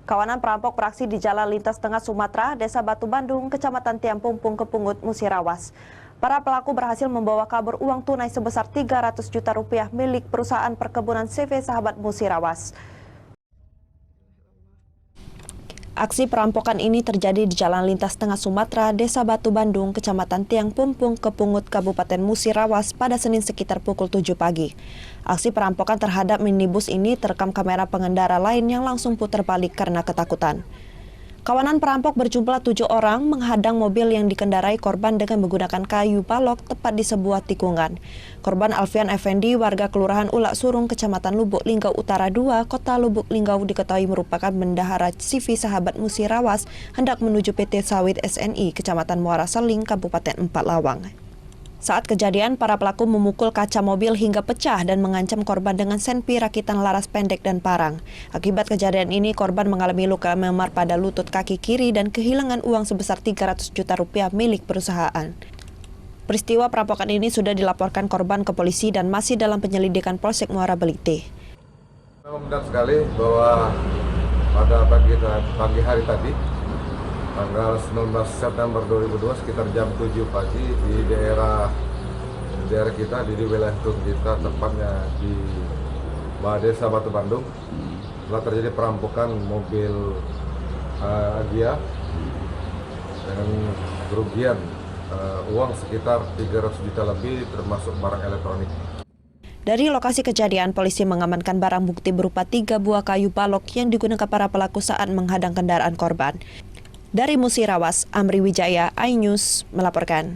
Kawanan perampok beraksi di Jalan Lintas Tengah Sumatera, Desa Batu Bandung, Kecamatan Tiampumpung, Kepungut, Musirawas. Para pelaku berhasil membawa kabur uang tunai sebesar 300 juta rupiah milik perusahaan perkebunan CV Sahabat Musirawas. Aksi perampokan ini terjadi di Jalan Lintas Tengah Sumatera, Desa Batu Bandung, Kecamatan Tiampumpung, Kepungut, Kabupaten Musirawas pada Senin sekitar pukul 7 pagi. Aksi perampokan terhadap minibus ini terekam kamera pengendara lain yang langsung putar balik karena ketakutan. Kawanan perampok berjumlah 7 orang menghadang mobil yang dikendarai korban dengan menggunakan kayu balok tepat di sebuah tikungan. Korban Alfian Effendi, warga Kelurahan Ulak Surung, Kecamatan Lubuk Linggau Utara 2, Kota Lubuk Linggau diketahui merupakan bendahara CV Sahabat Musirawas hendak menuju PT Sawit SNI, Kecamatan Muara Seling, Kabupaten Empat Lawang. Saat kejadian, para pelaku memukul kaca mobil hingga pecah dan mengancam korban dengan senpi rakitan laras pendek dan parang. Akibat kejadian ini, korban mengalami luka memar pada lutut kaki kiri dan kehilangan uang sebesar 300 juta rupiah milik perusahaan. Peristiwa perampokan ini sudah dilaporkan korban ke polisi dan masih dalam penyelidikan Polsek Muara Belite. Memang benar sekali bahwa pada pagi hari tadi, tanggal 19 September 2002 sekitar jam 7 pagi di daerah kita di wilayah kita, tepatnya di Desa Batu Bandung, telah terjadi perampokan mobil Agia dengan kerugian uang sekitar 300 juta lebih termasuk barang elektronik. Dari lokasi kejadian, polisi mengamankan barang bukti berupa 3 buah kayu balok yang digunakan para pelaku saat menghadang kendaraan korban. Dari Musirawas, Amri Wijaya, iNews melaporkan.